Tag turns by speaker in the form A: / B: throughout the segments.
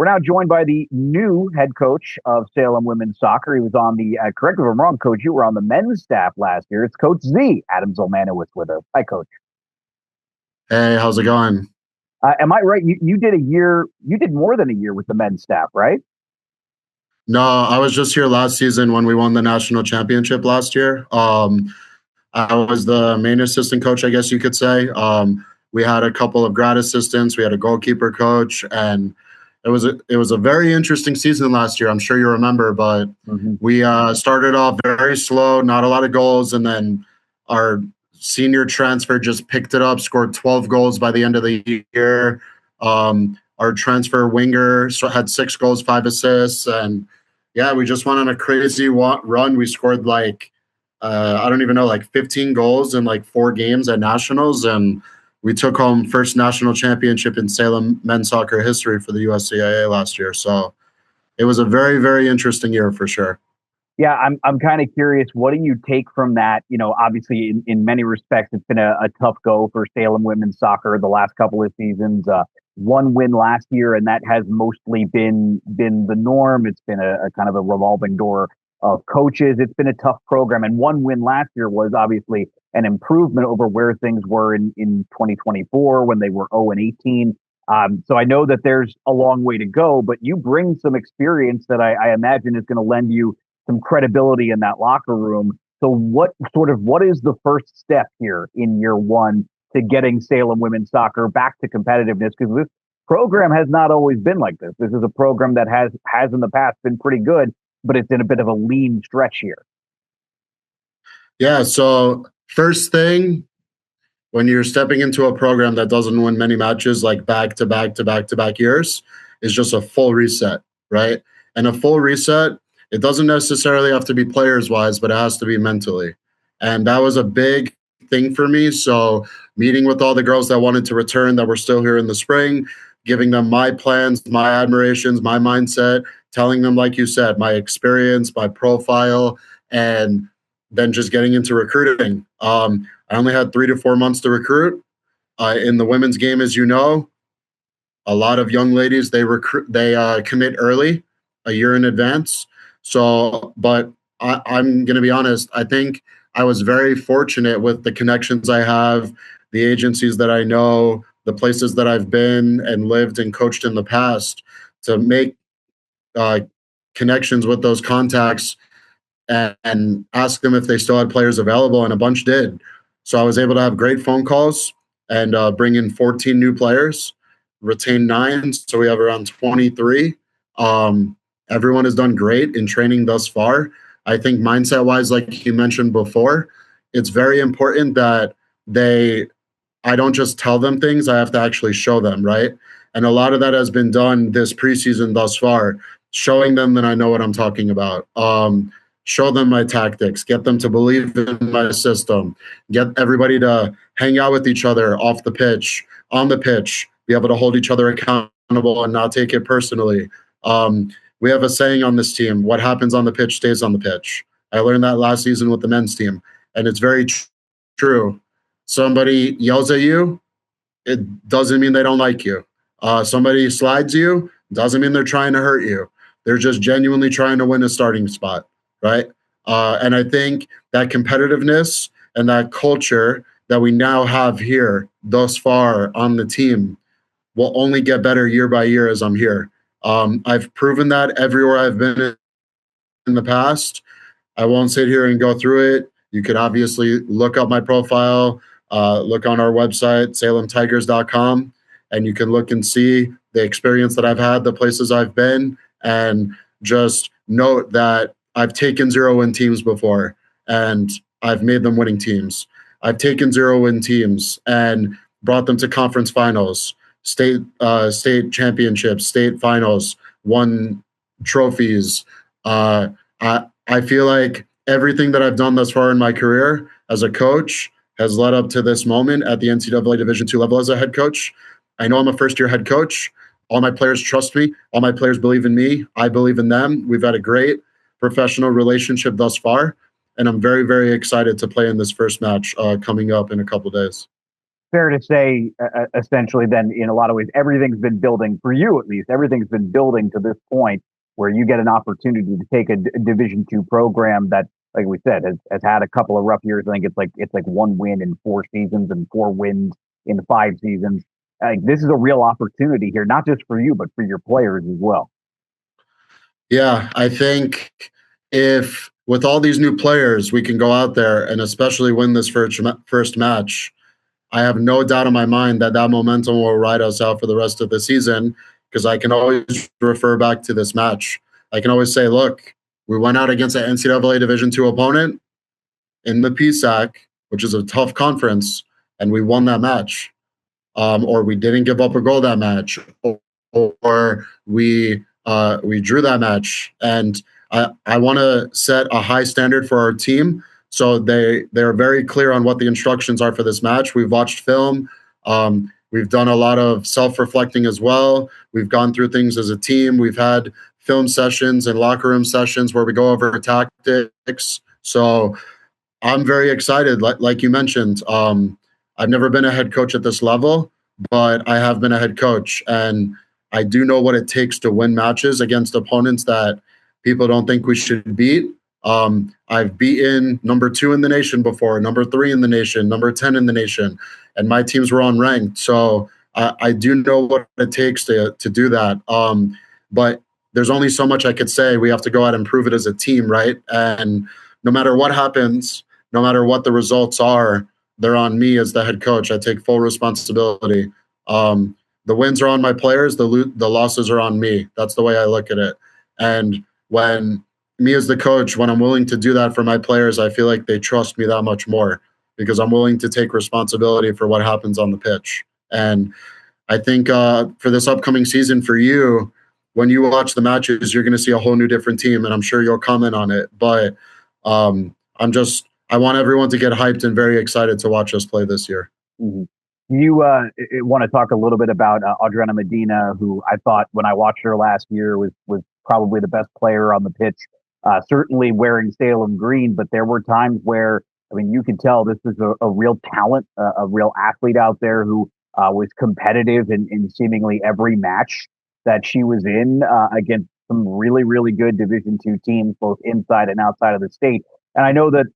A: We're now joined by the new head coach of Salem women's soccer. He was on the, correct me if I'm wrong, Coach, you were on the men's staff last year. It's Coach Z, Adam Zelmanowicz with us. Hi, Coach.
B: Hey, how's it going?
A: Am I right? You did you did more than a year with the men's staff, right?
B: No, I was just here last season when we won the national championship last year. I was the main assistant coach, I guess you could say. We had a couple of grad assistants. We had a goalkeeper coach, and it was a very interesting season last year. I'm sure you remember, but we started off very slow, not a lot of goals, and then our senior transfer just picked it up, scored 12 goals by the end of the year. Our transfer winger had 6 goals, 5 assists, and yeah, we just went on a crazy run. We scored I don't even know, like 15 goals in like 4 games at nationals, and we took home first national championship in Salem men's soccer history for the USCIA last year. So it was a very, very interesting year for sure.
A: Yeah, I'm kind of curious. What do you take from that? Obviously, in many respects, it's been a tough go for Salem women's soccer the last couple of seasons. One win last year, and that has mostly been the norm. It's been a kind of a revolving door of coaches. It's been a tough program, and one win last year was obviously an improvement over where things were in 2024 when they were 0-18. So I know that there's a long way to go, but you bring some experience that I imagine is going to lend you some credibility in that locker room. So what is the first step here in year one to getting Salem women's soccer back to competitiveness? Because this program has not always been like this. This is a program that has in the past been pretty good, but it's in a bit of a lean stretch here.
B: Yeah, so first thing, when you're stepping into a program that doesn't win many matches like back to back to back to back years, is just a full reset, right? And a full reset, it doesn't necessarily have to be players wise, but it has to be mentally. And that was a big thing for me. So meeting with all the girls that wanted to return that were still here in the spring, giving them my plans, my admirations, my mindset, telling them, like you said, my experience, my profile, and then just getting into recruiting. I only had 3 to 4 months to recruit. In the women's game, as you know, a lot of young ladies, they commit early, a year in advance. So, but I'm going to be honest, I think I was very fortunate with the connections I have, the agencies that I know, the places that I've been and lived and coached in the past to make connections with those contacts and ask them if they still had players available, and a bunch did. So I was able to have great phone calls and bring in 14 new players, retain 9, so we have around 23. Everyone has done great in training thus far. I think mindset-wise, like you mentioned before, it's very important that I don't just tell them things, I have to actually show them, right? And a lot of that has been done this preseason thus far, showing them that I know what I'm talking about. Show them my tactics, get them to believe in my system, get everybody to hang out with each other off the pitch, on the pitch, be able to hold each other accountable and not take it personally. We have a saying on this team: what happens on the pitch stays on the pitch. I learned that last season with the men's team, and it's very true. Somebody yells at you, it doesn't mean they don't like you. Somebody slides you, doesn't mean they're trying to hurt you. They're just genuinely trying to win a starting spot, right? And I think that competitiveness and that culture that we now have here thus far on the team will only get better year by year as I'm here. I've proven that everywhere I've been in the past. I won't sit here and go through it. You could obviously look up my profile, look on our website, salemtigers.com, and you can look and see the experience that I've had, the places I've been, and just note that I've taken 0-win teams before, and I've made them winning teams. I've taken 0-win teams and brought them to conference finals, state championships, state finals, won trophies. I feel like everything that I've done thus far in my career as a coach has led up to this moment at the NCAA Division II level as a head coach. I know I'm a first-year head coach. All my players trust me. All my players believe in me. I believe in them. We've had a great professional relationship thus far, and I'm very, very excited to play in this first match coming up in a couple days.
A: fair to say, essentially, then in a lot of ways, everything's been building for you, at least. Everything's been building to this point where you get an opportunity to take a Division two program that, like we said, has had a couple of rough years. I think it's like one win in 4 seasons and 4 wins in 5 seasons. Like, this is a real opportunity here, not just for you, but for your players as well.
B: Yeah, I think if with all these new players, we can go out there and especially win this first match, I have no doubt in my mind that that momentum will ride us out for the rest of the season because I can always refer back to this match. I can always say, look, we went out against an NCAA Division II opponent in the PSAC, which is a tough conference, and we won that match. Or we didn't give up a goal that match, or we drew that match. And I want to set a high standard for our team. So they're very clear on what the instructions are for this match. We've watched film. We've done a lot of self-reflecting as well. We've gone through things as a team. We've had film sessions and locker room sessions where we go over tactics. So I'm very excited. Like you mentioned, I've never been a head coach at this level, but I have been a head coach, and I do know what it takes to win matches against opponents that people don't think we should beat. I've beaten number 2 in the nation before, number 3 in the nation, number 10 in the nation, and my teams were unranked. So I do know what it takes to do that. But there's only so much I could say. We have to go out and prove it as a team, right? And no matter what happens, no matter what the results are, they're on me as the head coach. I take full responsibility. The wins are on my players. The losses are on me. That's the way I look at it. And when me as the coach, when I'm willing to do that for my players, I feel like they trust me that much more because I'm willing to take responsibility for what happens on the pitch. And I think for this upcoming season for you, when you watch the matches, you're going to see a whole new different team, and I'm sure you'll comment on it. But I want everyone to get hyped and very excited to watch us play this year.
A: Mm-hmm. You want to talk a little bit about Adriana Medina, who I thought when I watched her last year was probably the best player on the pitch, certainly wearing Salem green, but there were times where, I mean, you could tell this was a real talent, a real athlete out there who was competitive in seemingly every match that she was in against some really, really good Division II teams, both inside and outside of the state. And I know that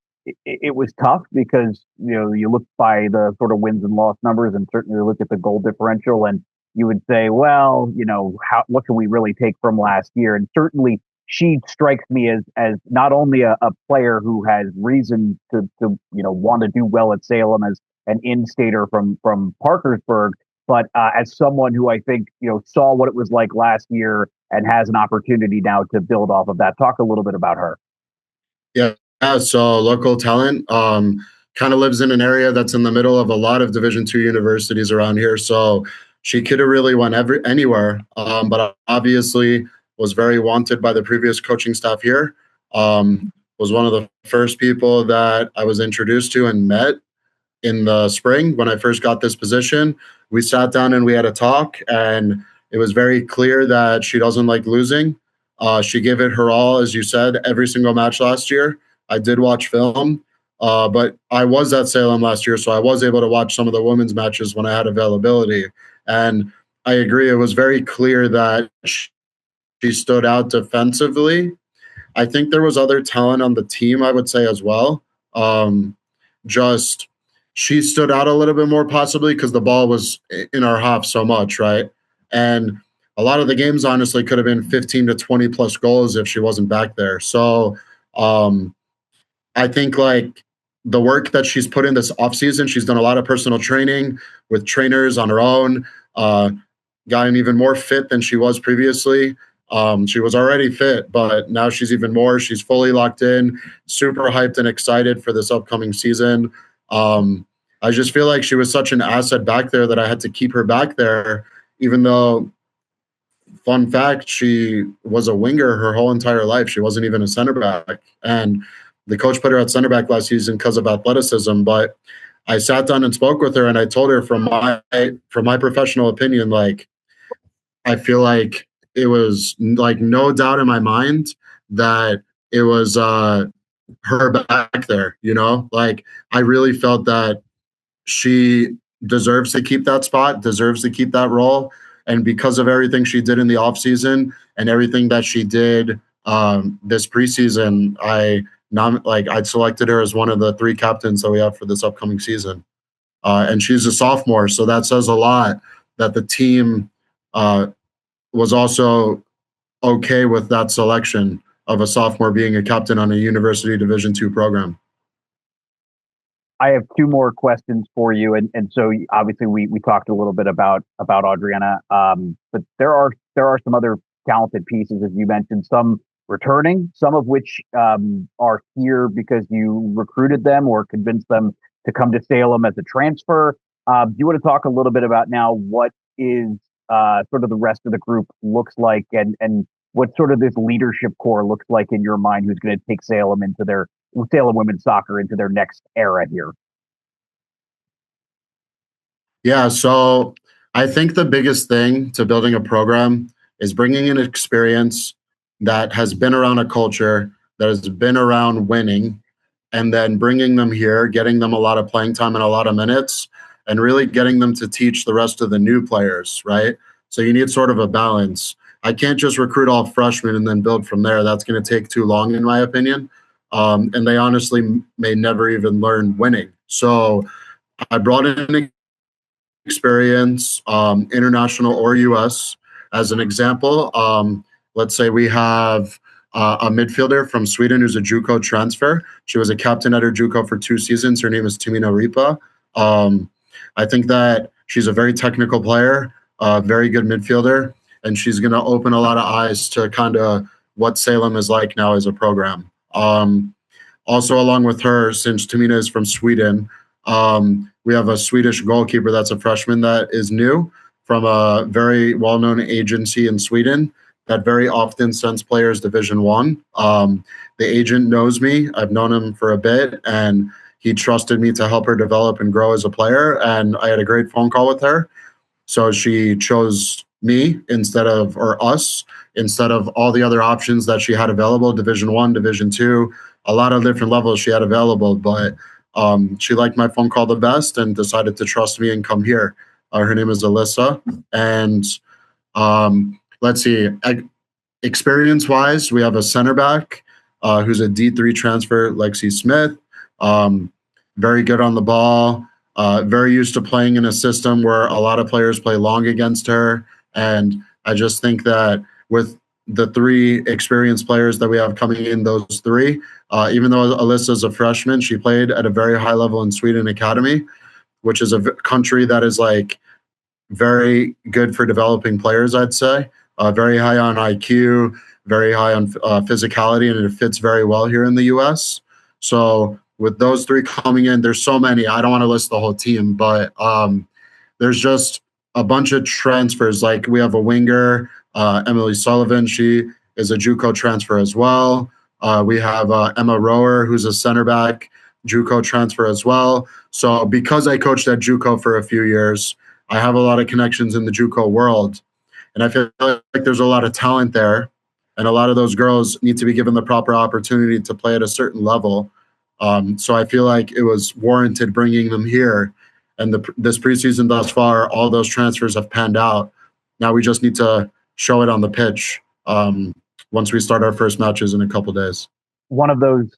A: it was tough because, you look by the sort of wins and loss numbers and certainly look at the goal differential and you would say, well, what can we really take from last year? And certainly she strikes me as not only a player who has reason to want to do well at Salem as an in-stater from Parkersburg, but as someone who I think, saw what it was like last year and has an opportunity now to build off of that. Talk a little bit about her.
B: Yeah, so local talent kind of lives in an area that's in the middle of a lot of Division II universities around here. So she could have really went anywhere, but obviously was very wanted by the previous coaching staff here. Was one of the first people that I was introduced to and met in the spring when I first got this position. We sat down and we had a talk, and it was very clear that she doesn't like losing. She gave it her all, as you said, every single match last year. I did watch film, but I was at Salem last year, so I was able to watch some of the women's matches when I had availability. And I agree, it was very clear that she stood out defensively. I think there was other talent on the team, I would say, as well. Just she stood out a little bit more possibly because the ball was in our half so much, right? And a lot of the games, honestly, could have been 15 to 20 plus goals if she wasn't back there. So I think like the work that she's put in this offseason, she's done a lot of personal training with trainers on her own, gotten even more fit than she was previously. She was already fit, but now she's even more. She's fully locked in, super hyped and excited for this upcoming season. I just feel like she was such an asset back there that I had to keep her back there, even though, fun fact, she was a winger her whole entire life. She wasn't even a center back. And the coach put her at center back last season because of athleticism. But I sat down and spoke with her, and I told her from my professional opinion, like, I feel like it was like no doubt in my mind that it was her back there, like I really felt that she deserves to keep that spot, deserves to keep that role. And because of everything she did in the offseason and everything that she did this preseason, I selected her as one of the 3 captains that we have for this upcoming season. And she's a sophomore, so that says a lot that the team was also okay with that selection of a sophomore being a captain on a university Division II program.
A: I have 2 more questions for you, and so obviously we talked a little bit about Adriana, but there are some other talented pieces, as you mentioned, some returning, some of which are here because you recruited them or convinced them to come to Salem as a transfer. Do you want to talk a little bit about now what is sort of the rest of the group looks like, and what sort of this leadership core looks like in your mind, who's going to take Salem women's soccer into their next era here?
B: Yeah, so I think the biggest thing to building a program is bringing in experience that has been around a culture, that has been around winning, and then bringing them here, getting them a lot of playing time and a lot of minutes, and really getting them to teach the rest of the new players, right? So you need sort of a balance. I can't just recruit all freshmen and then build from there. That's going to take too long, in my opinion. And they honestly may never even learn winning. So I brought in experience, international or US. As an example, let's say we have a midfielder from Sweden who's a JUCO transfer. She was a captain at her JUCO for 2 seasons. Her name is Timina Ripa. I think that she's a very technical player, a very good midfielder, and she's going to open a lot of eyes to kind of what Salem is like now as a program. Also, along with her, since Tamina is from Sweden, we have a Swedish goalkeeper that's a freshman that is new from a very well-known agency in Sweden that very often sends players Division One. The agent knows me. I've known him for a bit, and he trusted me to help her develop and grow as a player. And I had a great phone call with her. So she chose me or us, instead of all the other options that she had available, Division One, Division Two, a lot of different levels she had available. But she liked my phone call the best and decided to trust me and come here. Her name is Alyssa. And let's see, experience-wise, we have a center back who's a D3 transfer, Lexi Smith. Very good on the ball. Very used to playing in a system where a lot of players play long against her. And I just think that with the 3 experienced players that we have coming in, those 3, even though Alyssa's a freshman, she played at a very high level in Sweden Academy, which is a country that is like very good for developing players, I'd say. Very high on IQ, very high on physicality, and it fits very well here in the U.S. So with those 3 coming in, there's so many. I don't want to list the whole team, but there's just a bunch of transfers. Like we have a winger, Emily Sullivan. She is a JUCO transfer as well. We have Emma Rower, who's a center back, JUCO transfer as well. So because I coached at JUCO for a few years, I have a lot of connections in the JUCO world. And I feel like there's a lot of talent there. And a lot of those girls need to be given the proper opportunity to play at a certain level. So I feel like it was warranted bringing them here. And this preseason thus far, all those transfers have panned out. Now we just need to show it on the pitch once we start our first matches in a couple days.
A: One of those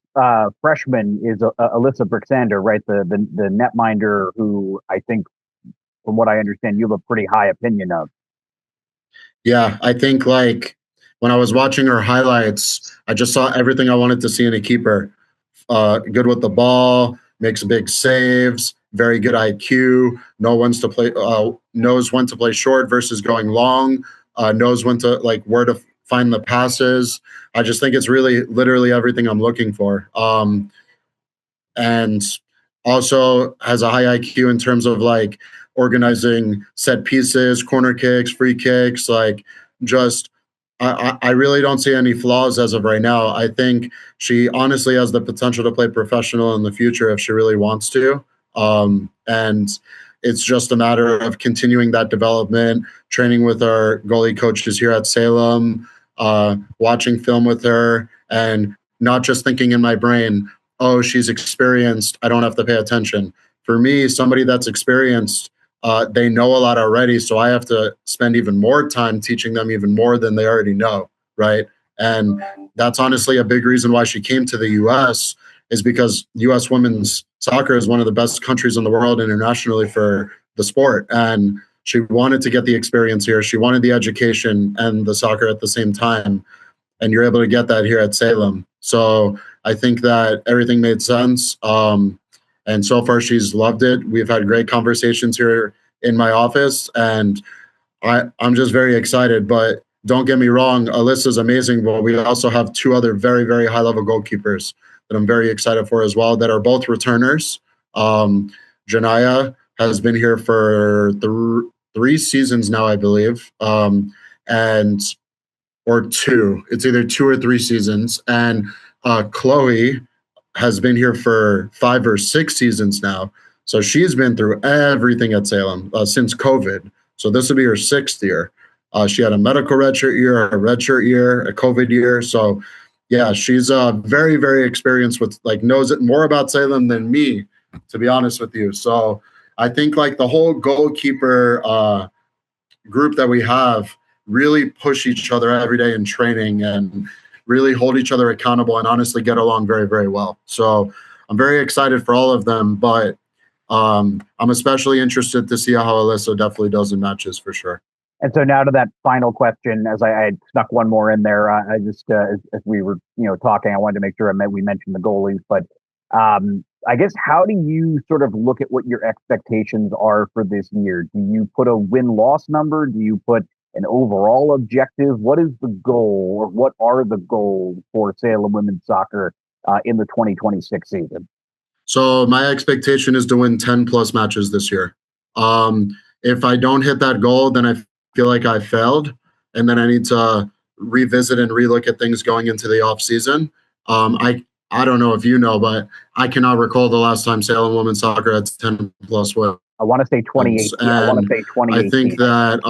A: freshmen is Alyssa Brixander, right? The netminder who I think, from what I understand, you have a pretty high opinion of.
B: Yeah, I think like when I was watching her highlights, I just saw everything I wanted to see in a keeper. Good with the ball, makes big saves, very good IQ, knows when to play short versus going long, knows when to where to find the passes. I just think it's really literally everything I'm looking for. And also has a high IQ in terms of organizing set pieces, corner kicks, free kicks, I really don't see any flaws as of right now. I think she honestly has the potential to play professional in the future if she really wants to. And it's just a matter of continuing that development, training with our goalie coaches here at Salem, watching film with her, and not just thinking in my brain, oh, she's experienced, I don't have to pay attention. For me, somebody that's experienced they know a lot already. So I have to spend even more time teaching them even more than they already know, right? And that's honestly a big reason why she came to the U.S. is because U.S. women's soccer is one of the best countries in the world internationally for the sport. And she wanted to get the experience here. She wanted the education and the soccer at the same time. And you're able to get that here at Salem. So I think that everything made sense. And so far, she's loved it. We've had great conversations here in my office, and I'm just very excited. But don't get me wrong, Alyssa's amazing, but we also have two other very, very high-level goalkeepers that I'm very excited for as well that are both returners. Janaya has been here for 3 seasons now, I believe, or 2. It's either 2 or 3 seasons. And Chloe has been here for 5 or 6 seasons now. So she's been through everything at Salem since COVID. So this will be her 6th year. She had a medical redshirt year, a redshirt year, a COVID year. So yeah, she's very, very experienced with, like, knows it more about Salem than me, to be honest with you. So I think like the whole goalkeeper group that we have really push each other every day in training and really hold each other accountable and honestly get along very, very well. So I'm very excited for all of them, but I'm especially interested to see how Alyssa definitely does in matches for sure.
A: And so now to that final question, as I had snuck one more in there, I just, as we were, talking, I wanted to make sure we mentioned the goalies, but I guess, how do you sort of look at what your expectations are for this year? Do you put a win-loss number? Do you put an overall objective? What is the goal, or what are the goals for Salem women's soccer in the 2026 season?
B: So my expectation is to win 10 plus matches this year. If I don't hit that goal, then I feel like I failed, and then I need to revisit and relook at things going into the off season. I don't know if you know, but I cannot recall the last time Salem women's soccer had 10 plus wins.
A: I want to say 2018. I want to say 2018.
B: I think that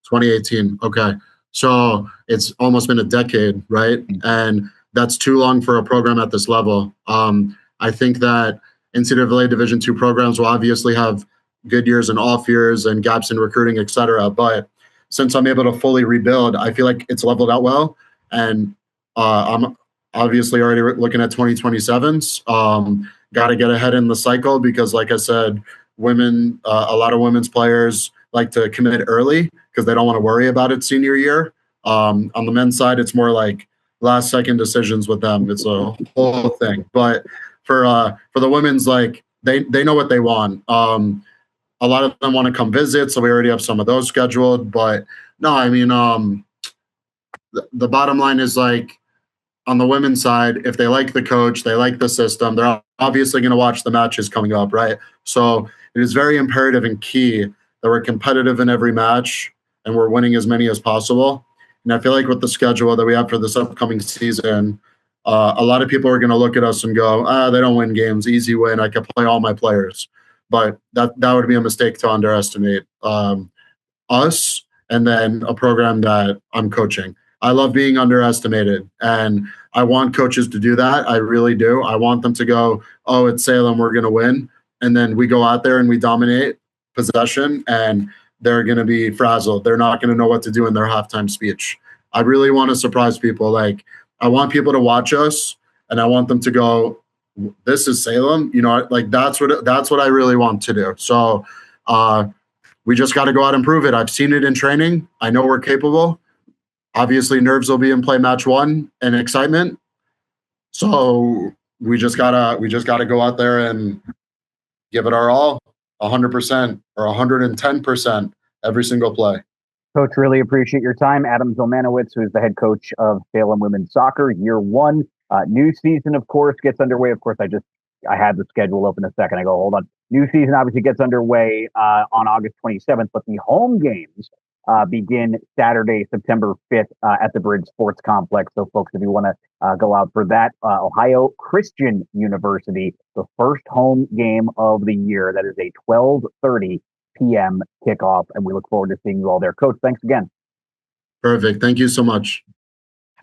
B: 2018. Okay. So it's almost been a decade, right? And that's too long for a program at this level. I think that NCAA Division II programs will obviously have good years and off years and gaps in recruiting, et cetera. But since I'm able to fully rebuild, I feel like it's leveled out well. And I'm obviously already looking at 2027s. Got to get ahead in the cycle because, like I said, women, a lot of women's players like to commit early because they don't want to worry about it senior year. On the men's side, it's more like last second decisions with them. It's a whole thing. But for the women's, like they know what they want. A lot of them want to come visit, so we already have some of those scheduled. But no, I mean, the bottom line is, like, on the women's side, if they like the coach, they like the system, they're obviously going to watch the matches coming up, right? So it is very imperative and key that we're competitive in every match and we're winning as many as possible. And I feel like with the schedule that we have for this upcoming season, a lot of people are going to look at us and go, they don't win games, easy win, I can play all my players. But that would be a mistake to underestimate us and then a program that I'm coaching. I love being underestimated, and I want coaches to do that. I really do. I want them to go, oh, it's Salem, we're going to win. And then we go out there and we dominate possession, and they're going to be frazzled. They're not going to know what to do in their halftime speech. I really want to surprise people. Like, I want people to watch us, and I want them to go, this is Salem. Like that's what I really want to do. So we just got to go out and prove it. I've seen it in training. I know we're capable. Obviously, nerves will be in play match 1 and excitement. So we just gotta go out there and give it our all, 100% or 110% every single play.
A: Coach, really appreciate your time. Adam Zelmanowicz, who is the head coach of Salem women's soccer, year 1. New season, of course, gets underway. Of course, I had the schedule open a second ago. Hold on. New season obviously gets underway on August 27th, but the home games begin Saturday, September 5th at the Bridge Sports Complex. So, folks, if you want to go out for that, Ohio Christian University, the first home game of the year. That is a 12:30 p.m. kickoff, and we look forward to seeing you all there. Coach, thanks again.
B: Perfect. Thank you so much.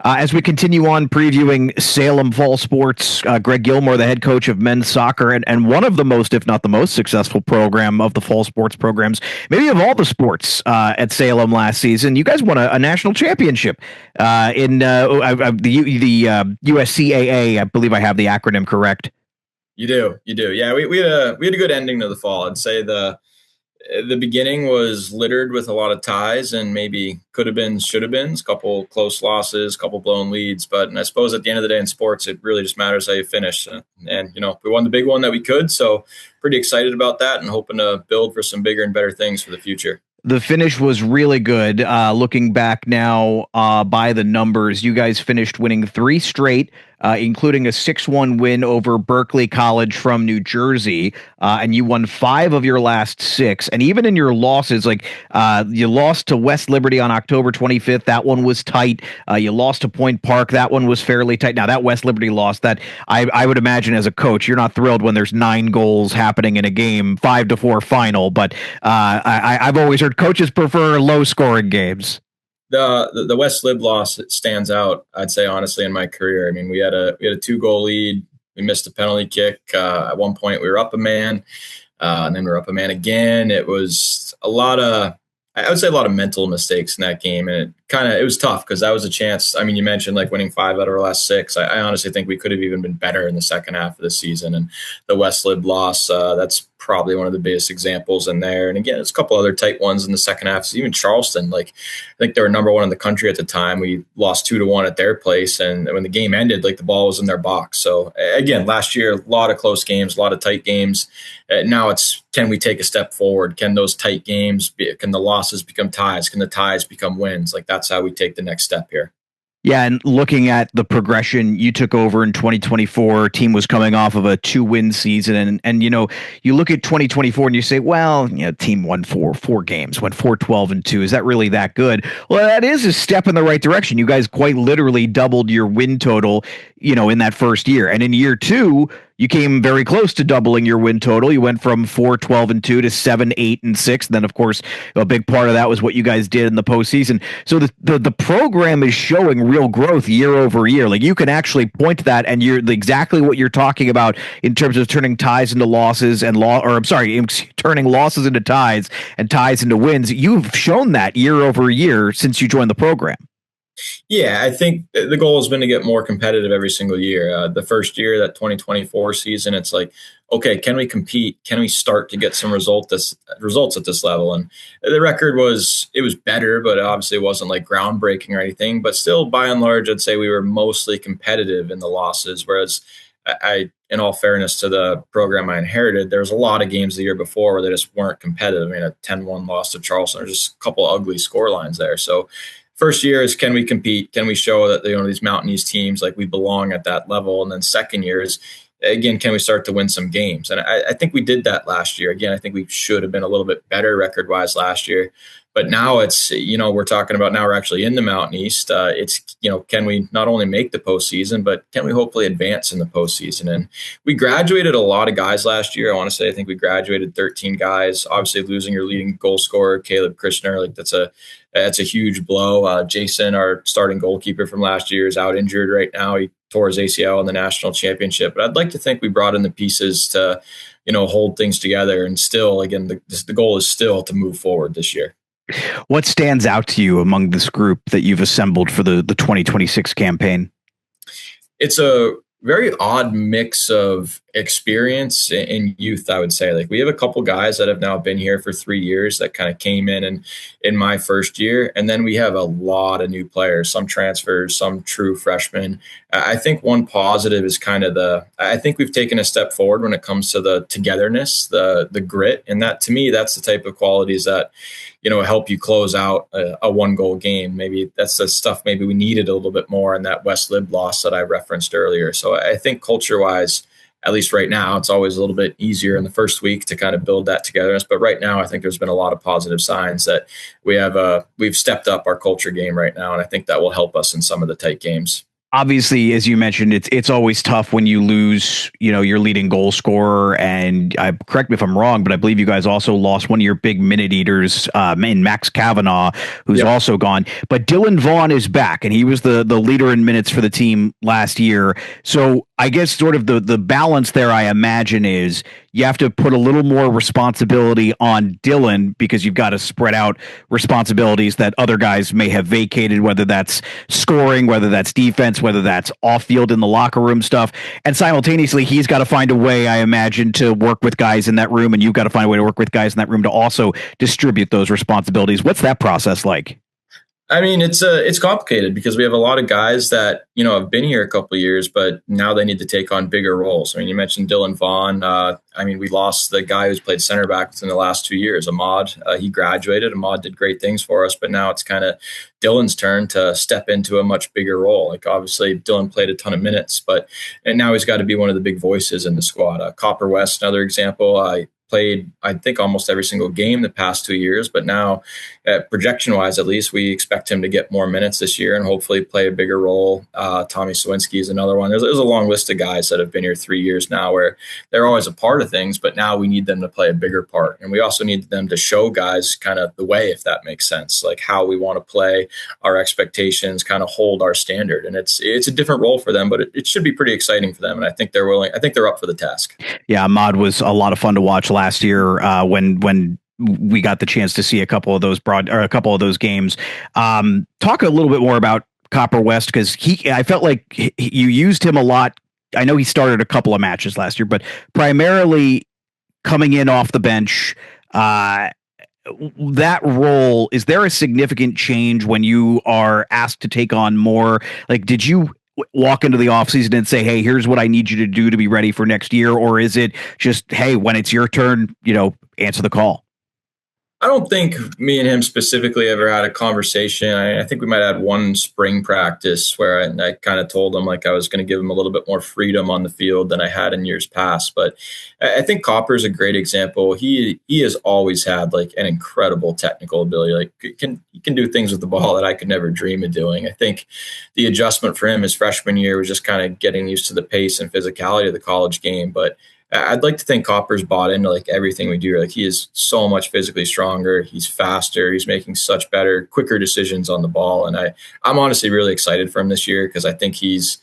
C: As we continue on previewing Salem fall sports, Greg Gilmore, the head coach of men's soccer, and one of the most, if not the most successful program of the fall sports programs, maybe of all the sports at Salem last season. You guys won a national championship in the USCAA. I believe I have the acronym correct.
D: You do. Yeah, we had a good ending to the fall. I'd say the beginning was littered with a lot of ties and maybe could have been, should have been, a couple close losses, a couple blown leads. But I suppose at the end of the day in sports, it really just matters how you finish. And, we won the big one that we could. So pretty excited about that and hoping to build for some bigger and better things for the future.
C: The finish was really good. Looking back now by the numbers, you guys finished winning 3 straight, including a 6-1 win over Berkeley College from New Jersey. And you won 5 of your last 6. And even in your losses, you lost to West Liberty on October 25th. That one was tight. You lost to Point Park. That one was fairly tight. Now, that West Liberty loss, that I would imagine as a coach, you're not thrilled when there's 9 goals happening in a game, 5-4 final. But I've always heard coaches prefer low-scoring games.
D: The West Lib loss, it stands out, I'd say, honestly, in my career. I mean, we had a 2-goal lead. We missed a penalty kick. At one point, we were up a man, and then we were up a man again. It was a lot of mental mistakes in that game, and it was tough because that was a chance. I mean, you mentioned winning 5 out of our last 6. I honestly think we could have even been better in the second half of the season. And the West Lib loss, that's probably one of the biggest examples in there. And again, there's a couple other tight ones in the second half. Even Charleston, I think they were number 1 in the country at the time. We lost 2-1 at their place, and when the game ended, the ball was in their box. So again, last year, a lot of close games, a lot of tight games. Now it's, can we take a step forward? Can those tight games can the losses become ties? Can the ties become wins? That's how we take the next step here.
C: Yeah, and looking at the progression, you took over in 2024. Team was coming off of a 2-win season, and you look at 2024 and you say, well, team won four games, went 4-12-2. Is that really that good? Well, that is a step in the right direction. You guys quite literally doubled your win total, in that first year, and in year 2. You came very close to doubling your win total. You went from 4-12-2 to 7-8-6. And then, of course, a big part of that was what you guys did in the postseason. So the program is showing real growth year over year. You can actually point to that, and you're exactly what you're talking about in terms of turning ties into losses and turning losses into ties and ties into wins. You've shown that year over year since you joined the program.
D: Yeah, I think the goal has been to get more competitive every single year. The first year, that 2024 season, it's okay, can we compete? Can we start to get some results at this level? And the record was better, but obviously it wasn't groundbreaking or anything. But still, by and large, I'd say we were mostly competitive in the losses. Whereas in all fairness to the program I inherited, there was a lot of games the year before where they just weren't competitive. I mean, a 10-1 loss to Charleston, there's just a couple ugly score lines there. So first year is, can we compete? Can we show that these Mountain East teams, we belong at that level? And then second year is, again, can we start to win some games? And I think we did that last year. Again, I think we should have been a little bit better record-wise last year. But now it's, we're talking about, now we're actually in the Mountain East. It's, can we not only make the postseason, but can we hopefully advance in the postseason? And we graduated a lot of guys last year. I want to say, I think we graduated 13 guys. Obviously, losing your leading goal scorer, Caleb Krishner, that's a huge blow. Jason, our starting goalkeeper from last year, is out injured right now. He tore his ACL in the national championship. But I'd like to think we brought in the pieces to, hold things together. And still, again, the goal is still to move forward this year.
C: What stands out to you among this group that you've assembled for the 2026 campaign?
D: It's a very odd mix of experience and youth, I would say. We have a couple guys that have now been here for 3 years that kind of came in my first year. And then we have a lot of new players, some transfers, some true freshmen. I think one positive is I think we've taken a step forward when it comes to the togetherness, the grit. And that, to me, that's the type of qualities that, help you close out a 1-goal game. Maybe that's the stuff maybe we needed a little bit more in that West Lib loss that I referenced earlier. So I think culture-wise, at least right now, it's always a little bit easier in the first week to kind of build that togetherness. But right now, I think there's been a lot of positive signs that we've stepped up our culture game right now. And I think that will help us in some of the tight games.
C: obviously, as you mentioned, it's always tough when you lose, your leading goal scorer. And correct me if I'm wrong, but I believe you guys also lost one of your big minute eaters in Max Kavanaugh, who's also gone. But Dylan Vaughn is back, and he was the leader in minutes for the team last year. So I guess sort of the balance there, I imagine, is you have to put a little more responsibility on Dylan because you've got to spread out responsibilities that other guys may have vacated, whether that's scoring, whether that's defense, whether that's off field in the locker room stuff. And simultaneously, he's got to find a way, I imagine, to work with guys in that room. And you've got to find a way to work with guys in that room to also distribute those responsibilities. What's that process like?
D: I mean, it's complicated because we have a lot of guys that, have been here a couple of years, but now they need to take on bigger roles. I mean, you mentioned Dylan Vaughn. We lost the guy who's played center back within the last 2 years, Ahmad. He graduated. Ahmad did great things for us, but now it's kind of Dylan's turn to step into a much bigger role. Like, obviously, Dylan played a ton of minutes, and now he's got to be one of the big voices in the squad. Copper West, another example. Played, I think, almost every single game the past 2 years, but now projection-wise, at least, we expect him to get more minutes this year and hopefully play a bigger role. Tommy Sawinski is another one. There's a long list of guys that have been here 3 years now where they're always a part of things, but now we need them to play a bigger part. And we also need them to show guys kind of the way, if that makes sense, like how we want to play, our expectations, kind of hold our standard. And it's a different role for them, but it should be pretty exciting for them. And I think they're willing. I think they're up for the task.
C: Yeah, Ahmad was a lot of fun to watch last year when we got the chance to see a couple of those games. Talk a little bit more about Copper West, because I felt like you used him a lot. I know he started a couple of matches last year, but primarily coming in off the bench. That role, is there a significant change when you are asked to take on more? Like, did you walk into the offseason and say, hey, here's what I need you to do to be ready for next year? Or is it just, hey, when it's your turn, answer the call?
D: I don't think me and him specifically ever had a conversation. I think we might have had one spring practice where I kind of told him like I was going to give him a little bit more freedom on the field than I had in years past. But I think Copper is a great example. He has always had like an incredible technical ability. Like he can do things with the ball that I could never dream of doing. I think the adjustment for him his freshman year was just kind of getting used to the pace and physicality of the college game. But I'd like to think Copper's bought into like everything we do. Like he is so much physically stronger. He's faster. He's making such better, quicker decisions on the ball. And I'm honestly really excited for him this year because I think he's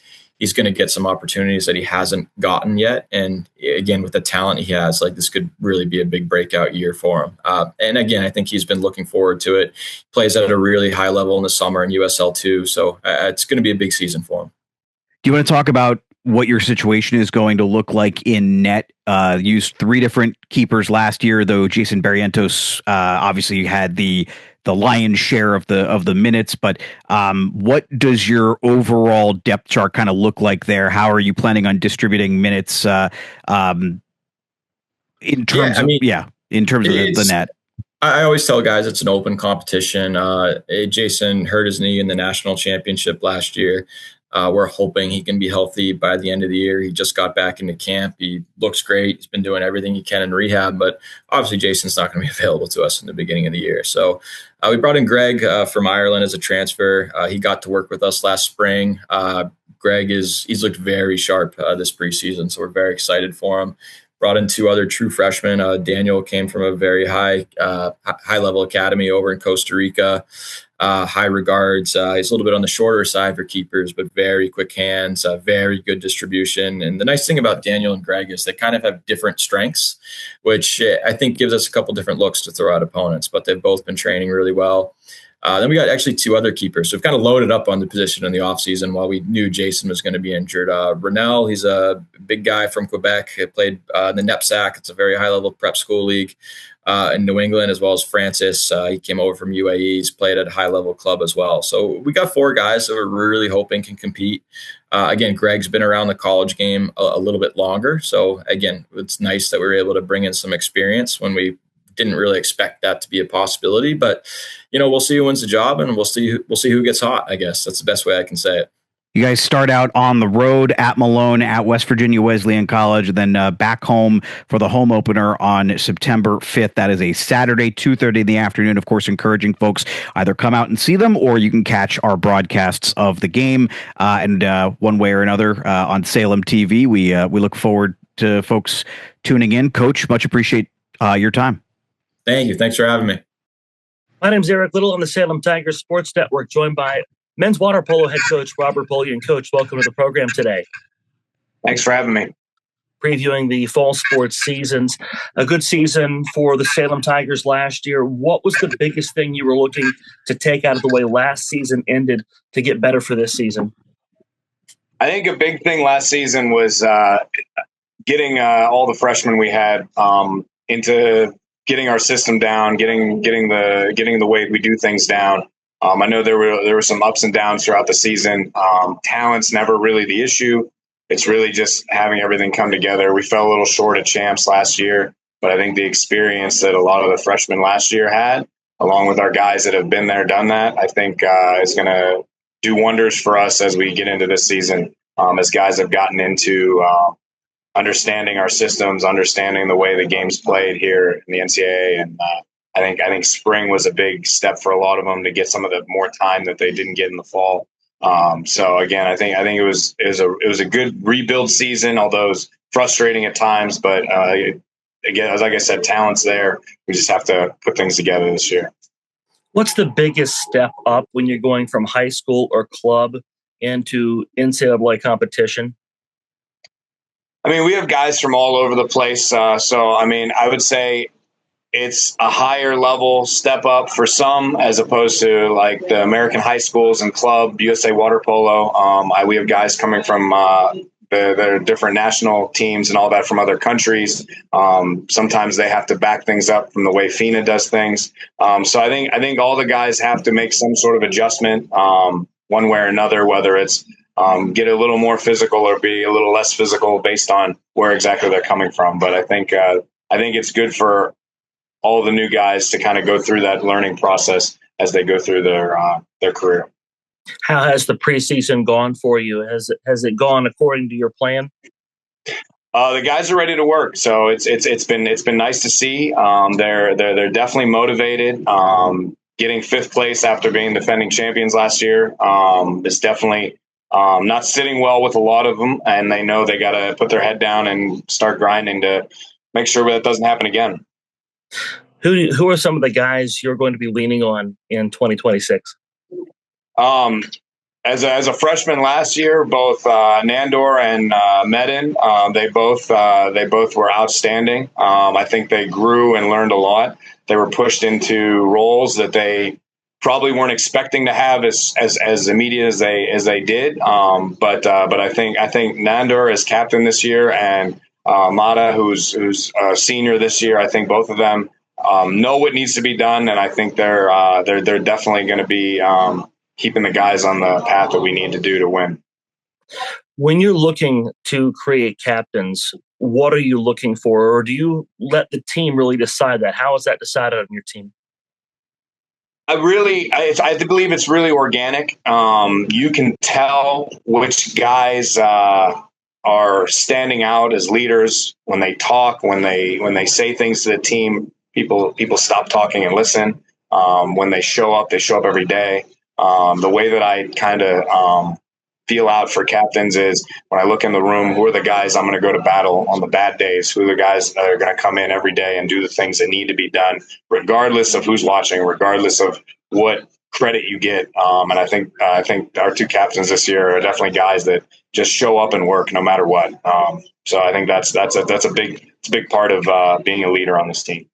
D: going to get some opportunities that he hasn't gotten yet. And again, with the talent he has, like this could really be a big breakout year for him. And again, I think he's been looking forward to it. Plays at a really high level in the summer in USL too. So it's going to be a big season for him.
C: Do you want to talk about what your situation is going to look like in net? Used 3 different keepers last year, though Jason Barrientos obviously had the lion's share of the minutes. But what does your overall depth chart kind of look like there? How are you planning on distributing minutes in terms of the net?
D: I always tell guys it's an open competition. Jason hurt his knee in the national championship last year. We're hoping he can be healthy by the end of the year. He just got back into camp. He looks great. He's been doing everything he can in rehab, but obviously Jason's not going to be available to us in the beginning of the year. So we brought in Greg from Ireland as a transfer. He got to work with us last spring. Greg he's looked very sharp this preseason, so we're very excited for him. Brought in 2 other true freshmen. Daniel came from a very high level academy over in Costa Rica. High regards. He's a little bit on the shorter side for keepers, but very quick hands, very good distribution. And the nice thing about Daniel and Greg is they kind of have different strengths, which I think gives us a couple different looks to throw at opponents, but they've both been training really well. Then we got actually 2 other keepers. So we've kind of loaded up on the position in the offseason while we knew Jason was going to be injured. Renell, he's a big guy from Quebec. He played in the NEPSAC. It's a very high-level prep school league in New England, as well as Francis. He came over from UAE. He's played at a high-level club as well. So we got 4 guys that we're really hoping can compete. Again, Greg's been around the college game a little bit longer. So, again, it's nice that we were able to bring in some experience when we didn't really expect that to be a possibility, but we'll see who wins the job and we'll see who gets hot. I guess that's the best way I can say it.
C: You guys start out on the road at Malone, at West Virginia Wesleyan College, then back home for the home opener on September 5th. That is a Saturday, 2:30 in the afternoon. Of course, encouraging folks either come out and see them, or you can catch our broadcasts of the game. And one way or another on Salem TV. We look forward to folks tuning in. Coach, much appreciate your time.
D: Thank you. Thanks for having me.
E: My name's Eric Little on the Salem Tigers Sports Network, joined by men's water polo head coach Robert Bullion. Coach, welcome to the program today.
F: Thanks for having me.
E: Previewing the fall sports seasons, a good season for the Salem Tigers last year. What was the biggest thing you were looking to take out of the way last season ended to get better for this season?
F: I think a big thing last season was getting all the freshmen we had into getting our system down, getting the way we do things down. I know there were some ups and downs throughout the season. Talent's never really the issue. It's really just having everything come together. We fell a little short of champs last year, but I think the experience that a lot of the freshmen last year had, along with our guys that have been there, done that, I think is going to do wonders for us as we get into this season. As guys have gotten into understanding our systems, understanding the way the game's played here in the NCAA, and I think spring was a big step for a lot of them to get some of the more time that they didn't get in the fall. So again, I think it was a good rebuild season, although it was frustrating at times. But again, like I said, talent's there. We just have to put things together this year.
E: What's the biggest step up when you're going from high school or club into NCAA competition?
F: I mean, we have guys from all over the place. So I mean, I would say it's a higher level step up for some, as opposed to like the American high schools and club, USA Water Polo. We have guys coming from the different national teams and all that from other countries. Sometimes they have to back things up from the way FINA does things. So I think all the guys have to make some sort of adjustment one way or another, whether it's get a little more physical or be a little less physical based on where exactly they're coming from. But I think it's good for all the new guys to kind of go through that learning process as they go through their career.
E: How has the preseason gone for you? Has it gone according to your plan?
F: The guys are ready to work, so it's been nice to see. They're definitely motivated. Getting fifth place after being defending champions last year is definitely not sitting well with a lot of them, and they know they got to put their head down and start grinding to make sure that doesn't happen again.
E: Who are some of the guys you're going to be leaning on in 2026?
F: As a freshman last year, both Nandor and Medin, they both were outstanding. I think they grew and learned a lot. They were pushed into roles that they probably weren't expecting to have as immediate as they did. But I think Nandor is captain this year, and Mata, who's a senior this year, I think both of them know what needs to be done, and I think they're definitely going to be keeping the guys on the path that we need to do to win.
E: When you're looking to create captains, what are you looking for, or do you let the team really decide that? How is that decided on your team?
F: I believe it's really organic. You can tell which guys are standing out as leaders when they talk, when they say things to the team. People stop talking and listen. When they show up every day. The way that I kind of feel out for captains is when I look in the room, who are the guys I'm going to go to battle on the bad days? Who are the guys that are going to come in every day and do the things that need to be done, regardless of who's watching, regardless of what credit you get. And I think our two captains this year are definitely guys that just show up and work no matter what. So I think that's a big part of being a leader on this team.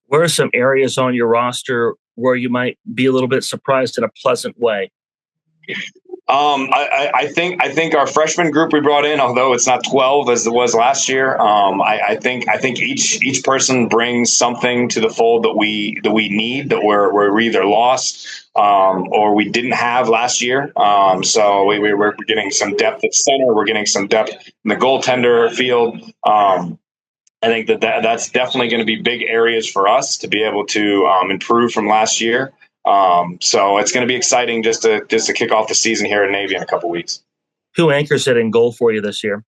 E: Where are some areas on your roster where you might be a little bit surprised in a pleasant way?
F: I think our freshman group we brought in, although it's not 12 as it was last year, I think each person brings something to the fold that we need, that we're either lost or we didn't have last year. So we're getting some depth at center. We're getting some depth in the goaltender field. I think that's definitely going to be big areas for us to be able to improve from last year. So it's going to be exciting just to kick off the season here in Navy in a couple weeks.
E: Who anchors it in goal for you this year?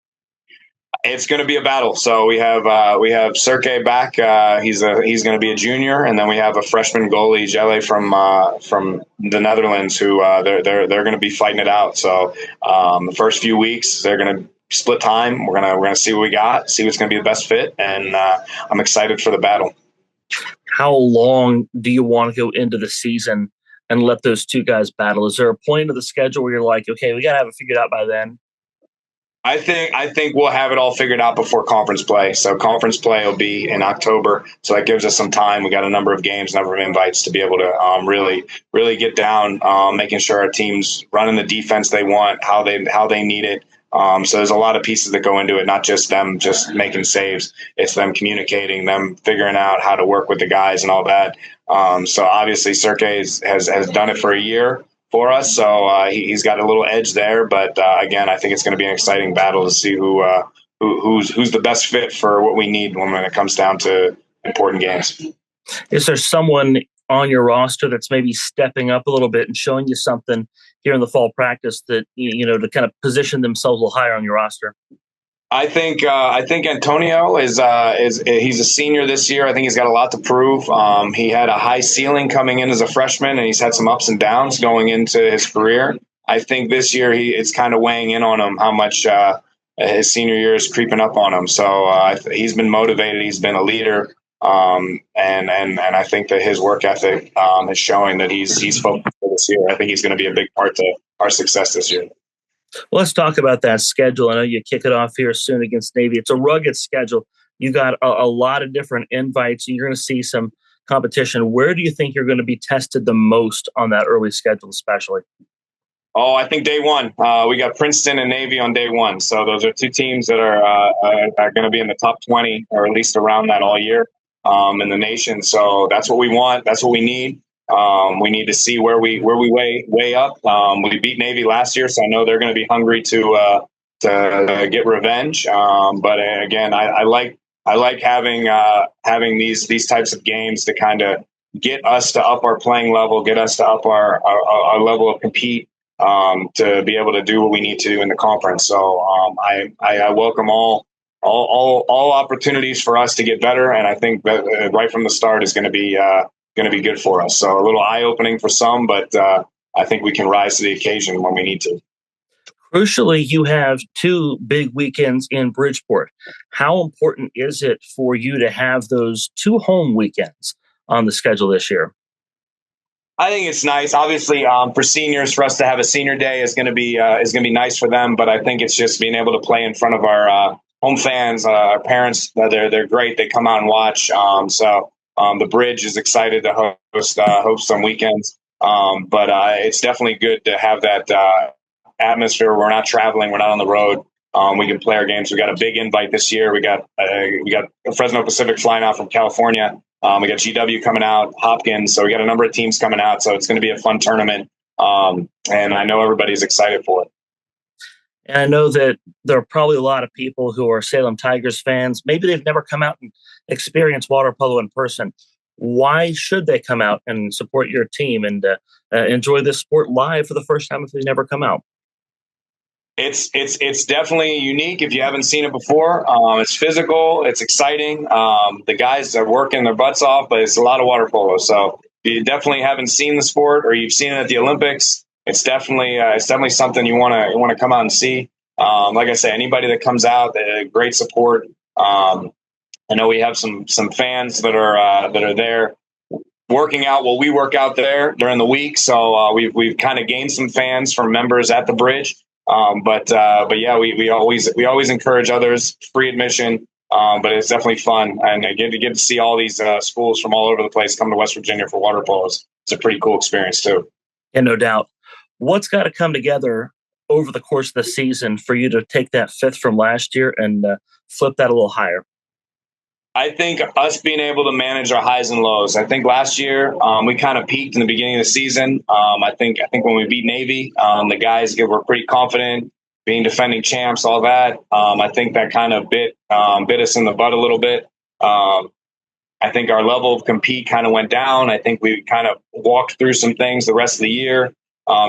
F: It's going to be a battle. So we have Sergey back. He's going to be a junior, and then we have a freshman goalie, Jelle from the Netherlands, who they're going to be fighting it out. So the first few weeks they're going to split time. We're gonna see what we got, see what's going to be the best fit, and I'm excited for the battle.
E: How long do you want to go into the season and let those two guys battle? Is there a point of the schedule where you're like, okay, we got to have it figured out by then?
F: I think we'll have it all figured out before conference play. So conference play will be in October. So that gives us some time. We got a number of games, number of invites to be able to really get down, making sure our team's running the defense they want, how they need it. So there's a lot of pieces that go into it, not just them just making saves. It's them communicating, them figuring out how to work with the guys and all that. So obviously Sergey has done it for a year for us, so he's got a little edge there. But again, I think it's going to be an exciting battle to see who's the best fit for what we need when it comes down to important games.
E: Is there someone on your roster that's maybe stepping up a little bit and showing you something here in the fall practice that to kind of position themselves a little higher on your roster?
F: I think Antonio is he's a senior this year. I think he's got a lot to prove. He had a high ceiling coming in as a freshman, and he's had some ups and downs going into his career. I think this year it's kind of weighing in on him how much his senior year is creeping up on him. So he's been motivated. He's been a leader, and I think that his work ethic is showing that he's focused for this year. I think he's going to be a big part to our success this year.
E: Well, let's talk about that schedule. I know you kick it off here soon against Navy. It's a rugged schedule. You got a lot of different invites, and you're going to see some competition. Where do you think you're going to be tested the most on that early schedule, especially?
F: Oh, I think day one. We got Princeton and Navy on day one. So those are two teams that are going to be in the top 20, or at least around that all year in the nation. So that's what we want. That's what we need. We need to see where we way up. We beat Navy last year, so I know they're going to be hungry to get revenge. But again, I like having these types of games to kind of get us to up our playing level, get us to up our level of compete, to be able to do what we need to do in the conference. So I welcome all opportunities for us to get better, and I think that right from the start is going to be good for us. So a little eye-opening for some, but I think we can rise to the occasion when we need to.
E: Crucially, you have two big weekends in Bridgeport. How important is it for you to have those two home weekends on the schedule this year?
F: I think it's nice. Obviously, for seniors, for us to have a senior day is going to be nice for them. But I think it's just being able to play in front of our home fans, our parents. They're great. They come out and watch. The Bridge is excited to host some weekends. But it's definitely good to have that atmosphere. We're not traveling. We're not on the road. We can play our games. We got a big invite this year. We got Fresno Pacific flying out from California. We got GW coming out, Hopkins. So we got a number of teams coming out. So it's going to be a fun tournament. And I know everybody's excited for it.
E: And I know that there are probably a lot of people who are Salem Tigers fans. Maybe they've never come out and experienced water polo in person. Why should they come out and support your team and enjoy this sport live for the first time if they never come out?
F: It's definitely unique if you haven't seen it before. It's physical. It's exciting. The guys are working their butts off, but it's a lot of water polo. So if you definitely haven't seen the sport, or you've seen it at the Olympics, it's definitely something you want to come out and see. Like I say, anybody that comes out, great support. I know we have some fans that are there working out while we work out there during the week. So we've kind of gained some fans from members at the Bridge. But yeah, we always encourage others, free admission. But it's definitely fun, and I get to see all these schools from all over the place come to West Virginia for water polo. It's a pretty cool experience too.
E: And no doubt. What's got to come together over the course of the season for you to take that fifth from last year and flip that a little higher?
F: I think us being able to manage our highs and lows. I think last year we kind of peaked in the beginning of the season. I think when we beat Navy, the guys were pretty confident, being defending champs, all that. I think that kind of bit us in the butt a little bit. I think our level of compete kind of went down. I think we kind of walked through some things the rest of the year.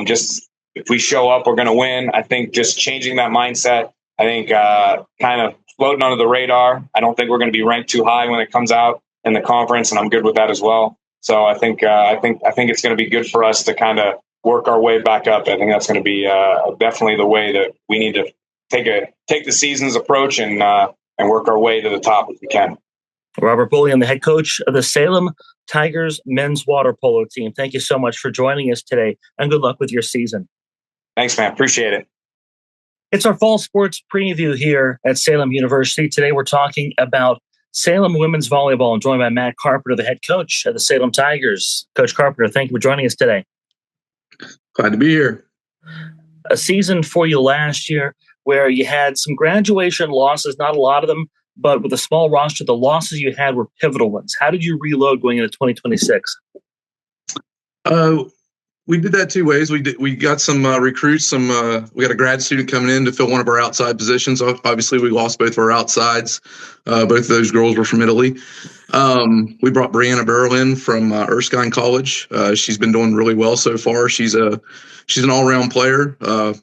F: Just if we show up, we're going to win. I think just changing that mindset, I think kind of floating under the radar. I don't think we're going to be ranked too high when it comes out in the conference, and I'm good with that as well. So I think it's going to be good for us to kind of work our way back up. I think that's going to be definitely the way that we need to take the season's approach and work our way to the top if we can.
E: Robert Bullion, the head coach of the Salem Tigers men's water polo team. Thank you so much for joining us today, and good luck with your season.
F: Thanks, man. Appreciate it.
E: It's our fall sports preview here at Salem University. Today we're talking about Salem women's volleyball. I'm joined by Matt Carpenter, the head coach of the Salem Tigers. Coach Carpenter, thank you for joining us today.
G: Glad to be here.
E: A season for you last year where you had some graduation losses, not a lot of them, but with a small roster, the losses you had were pivotal ones. How did you reload going into 2026?
G: We did that two ways. We got some recruits. We got a grad student coming in to fill one of our outside positions. Obviously, we lost both of our outsides. Both of those girls were from Italy. We brought Brianna Burrow in from Erskine College. She's been doing really well so far. She's an all-around player,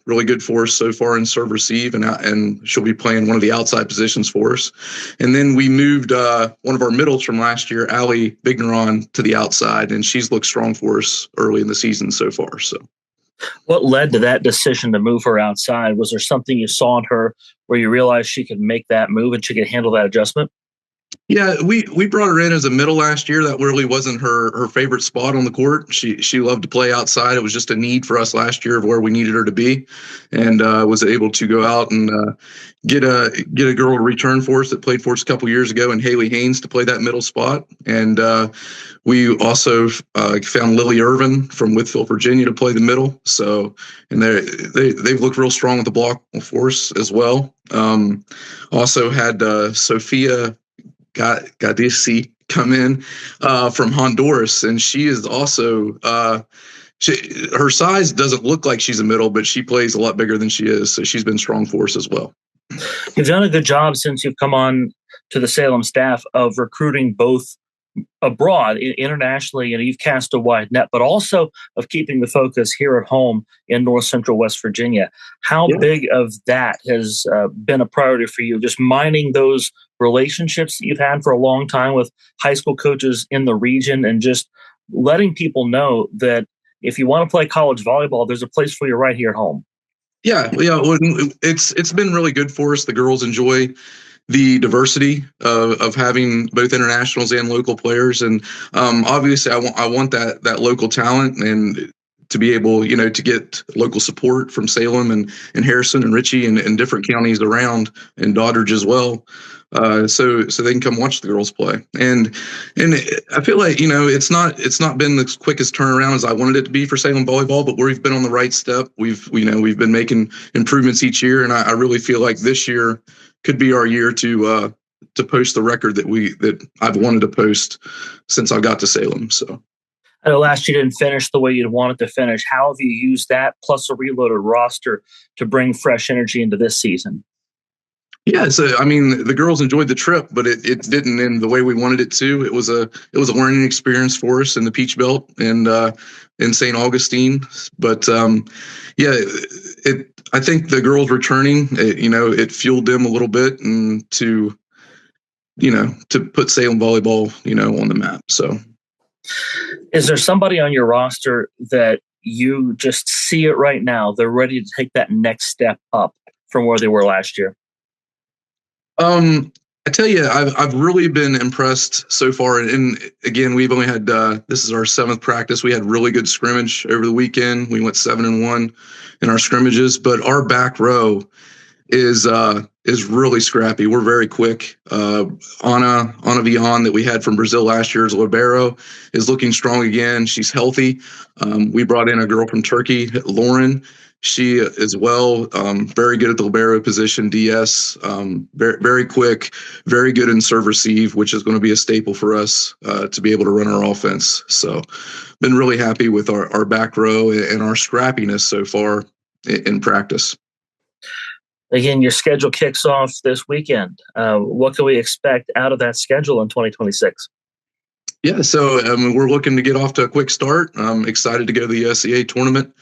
G: really good for us so far in serve receive, and she'll be playing one of the outside positions for us. And then we moved one of our middles from last year, Allie Bigneron, to the outside, and she's looked strong for us early in the season so far. So,
E: what led to that decision to move her outside? Was there something you saw in her where you realized she could make that move and she could handle that adjustment?
G: Yeah, we brought her in as a middle last year. That really wasn't her favorite spot on the court. She loved to play outside. It was just a need for us last year of where we needed her to be, and was able to go out and get a girl to return for us that played for us a couple years ago, and Haley Haynes to play that middle spot. And we also found Lily Irvin from Whitfield, Virginia, to play the middle. So, and they've looked real strong with the block for us as well. Also had Sophia Gadisi come in from Honduras, and she is also her size doesn't look like she's a middle, but she plays a lot bigger than she is, so she's been strong for us as well.
E: You've done a good job since you've come on to the Salem staff of recruiting both abroad, internationally, and you've cast a wide net, but also of keeping the focus here at home in North Central West Virginia. How big of that has been a priority for you, just mining those relationships that you've had for a long time with high school coaches in the region, and just letting people know that if you want to play college volleyball, there's a place for you right here at home? Yeah.
G: It's been really good for us. The girls enjoy the diversity of having both internationals and local players, and obviously I want that local talent, and to be able, to get local support from Salem and Harrison and Ritchie and different counties around, and Doddridge as well. So they can come watch the girls play. And I feel like, it's not been the quickest turnaround as I wanted it to be for Salem volleyball, but we've been on the right step. We've been making improvements each year. And I really feel like this year could be our year to post the record that I've wanted to post since I got to Salem. So
E: I know last year didn't finish the way you'd wanted to finish. How have you used that plus a reloaded roster to bring fresh energy into this season?
G: Yeah, so the girls enjoyed the trip, but it didn't end the way we wanted it to. It was a learning experience for us in the Peach Belt and in St. Augustine. But I think the girls returning, it fueled them a little bit, and to put Salem volleyball, on the map. So,
E: is there somebody on your roster that you just see it right now? They're ready to take that next step up from where they were last year.
G: I tell you, I've really been impressed so far. And again, we've only had this is our 7th practice. We had really good scrimmage over the weekend. We went 7-1 in our scrimmages, but our back row is really scrappy. We're very quick. Ana Vian that we had from Brazil last year as a libero is looking strong again. She's healthy. We brought in a girl from Turkey, Lauren. She as well, very good at the libero position, DS, very, very quick, very good in serve receive, which is going to be a staple for us to be able to run our offense. So been really happy with our back row and our scrappiness so far in practice.
E: Again, your schedule kicks off this weekend. What can we expect out of that schedule in 2026?
G: Yeah, so we're looking to get off to a quick start. I'm excited to go to the SCA tournament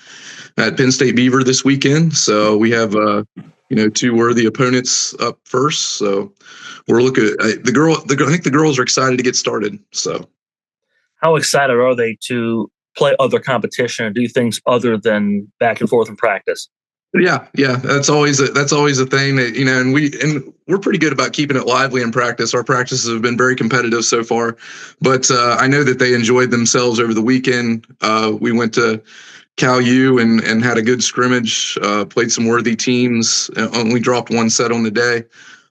G: at Penn State Beaver this weekend. So we have, two worthy opponents up first. So we're looking at I think the girls are excited to get started. So
E: how excited are they to play other competition and do things other than back and forth in practice?
G: Yeah, that's always a thing that, and we're pretty good about keeping it lively in practice. Our practices have been very competitive so far, but I know that they enjoyed themselves over the weekend. We went to Cal U and had a good scrimmage, played some worthy teams, only dropped one set on the day.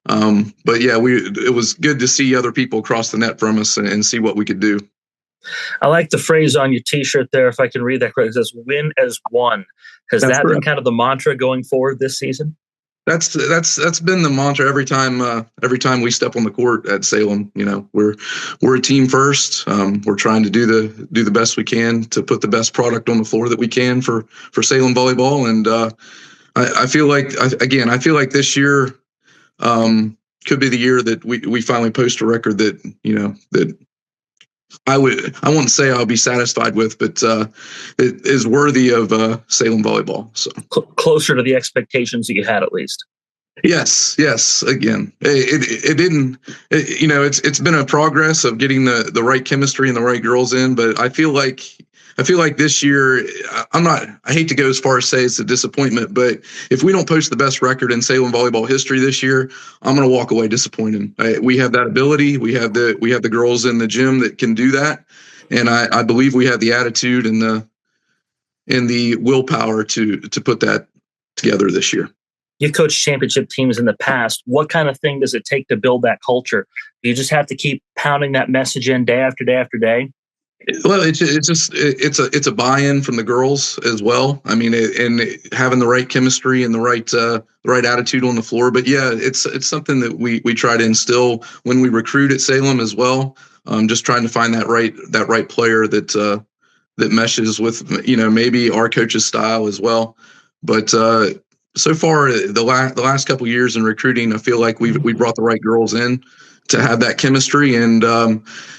G: But yeah, it was good to see other people across the net from us and see what we could do.
E: I like the phrase on your T-shirt there, if I can read that correctly. It says "win as one." Has that been kind of the mantra going forward this season?
G: That's been the mantra every time we step on the court at Salem. We're a team first. We're trying to do the best we can to put the best product on the floor that we can for Salem volleyball. And I feel like this year could be the year that we finally post a record that I won't say I'll be satisfied with, but it is worthy of Salem volleyball. So
E: closer to the expectations that you had, at least.
G: Yes. Again, it didn't. It's been a progress of getting the right chemistry and the right girls in, but I feel like this year, I hate to go as far as say it's a disappointment, but if we don't post the best record in Salem volleyball history this year, I'm going to walk away disappointed. We have that ability. We have the girls in the gym that can do that. And I believe we have the attitude and the willpower to put that together this year.
E: You've coached championship teams in the past. What kind of thing does it take to build that culture? Do you just have to keep pounding that message in day after day after day?
G: Well, it's a buy-in from the girls as well. I mean, and having the right chemistry and the right attitude on the floor. But yeah, it's something that we try to instill when we recruit at Salem as well. Just trying to find that right player that meshes with maybe our coach's style as well. But so far, the last couple of years in recruiting, I feel like we brought the right girls in to have that chemistry, and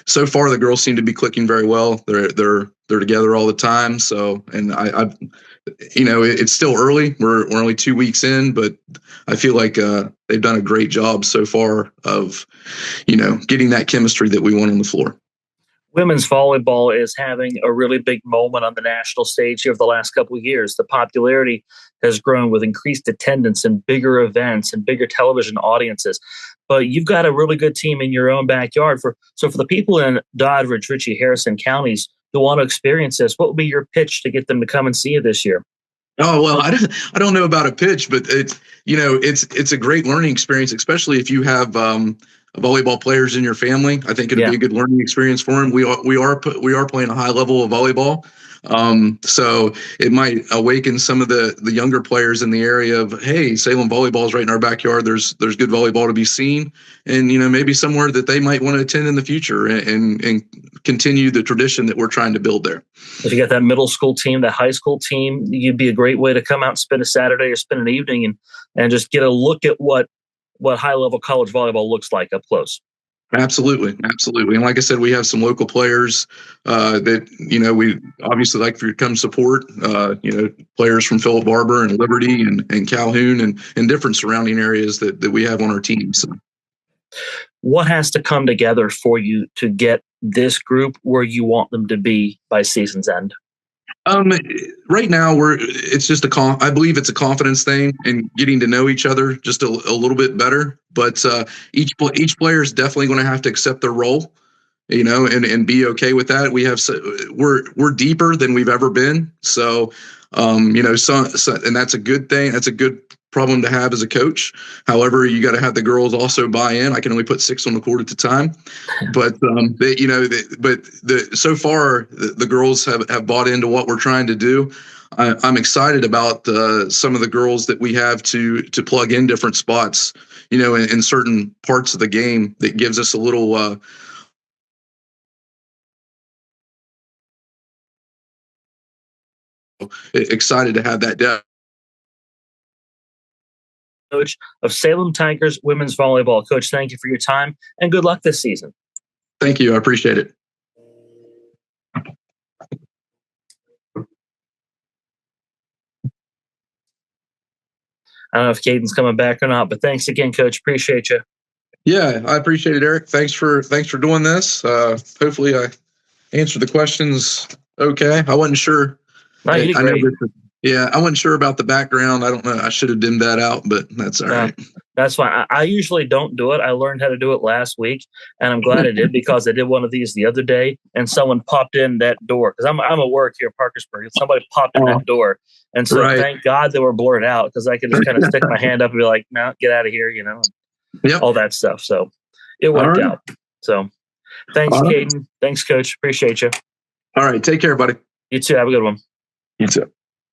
G: so far the girls seem to be clicking very well. They're together all the time. So, and I it's still early. We're only 2 weeks in, but I feel like they've done a great job so far of getting that chemistry that we want on the floor.
E: Women's volleyball is having a really big moment on the national stage here over the last couple of years. The popularity has grown with increased attendance and bigger events and bigger television audiences. But you've got a really good team in your own backyard. So for the people in Doddridge, Ritchie, Harrison counties who want to experience this, what would be your pitch to get them to come and see you this year?
G: Oh, well, I don't know about a pitch, but it's a great learning experience, especially if you have volleyball players in your family. I think it'll be a good learning experience for them. We are playing a high level of volleyball. So it might awaken some of the younger players in the area of, hey, Salem volleyball is right in our backyard. There's good volleyball to be seen, and maybe somewhere that they might want to attend in the future and continue the tradition that we're trying to build there.
E: If you got that middle school team, that high school team, you'd be a great way to come out and spend a Saturday or spend an evening and just get a look at what high level college volleyball looks like up close. Absolutely.
G: And like I said, we have some local players that we obviously like for you to come support. Players from Philip Barber and Liberty and Calhoun and different surrounding areas that we have on our team. So,
E: what has to come together for you to get this group where you want them to be by season's end?
G: Right now it's just I believe it's a confidence thing and getting to know each other just a little bit better. But each player is definitely going to have to accept their role, and be okay with that. We're deeper than we've ever been. So, and that's a good thing. That's a good problem to have as a coach. However, you got to have the girls also buy in. I can only put 6 on the court at a time, but so far the girls have bought into what we're trying to do. I'm excited about some of the girls that we have to plug in different spots, in certain parts of the game that gives us a little. Excited to have that depth.
E: Coach of Salem Tigers women's volleyball. Coach, thank you for your time and good luck this season.
G: Thank you. I appreciate it.
E: I don't know if Caden's coming back or not, but thanks again, Coach. Appreciate you.
G: Yeah, I appreciate it, Eric. Thanks for doing this. Hopefully I answered the questions okay. I wasn't sure.
E: No, you did great.
G: I wasn't sure about the background. I don't know. I should have dimmed that out, but that's all right.
E: That's fine. I usually don't do it. I learned how to do it last week, and I'm glad I did because I did one of these the other day, and someone popped in that door because I'm at work here at Parkersburg, and somebody popped in that door, and so thank God they were blurred out because I could just kind of stick my hand up and be like, "No, get out of here," all that stuff. So it worked out. So thanks, Caden. Thanks, Coach. Appreciate you.
G: All right, take care, buddy.
E: You too. Have a good one.
G: You too.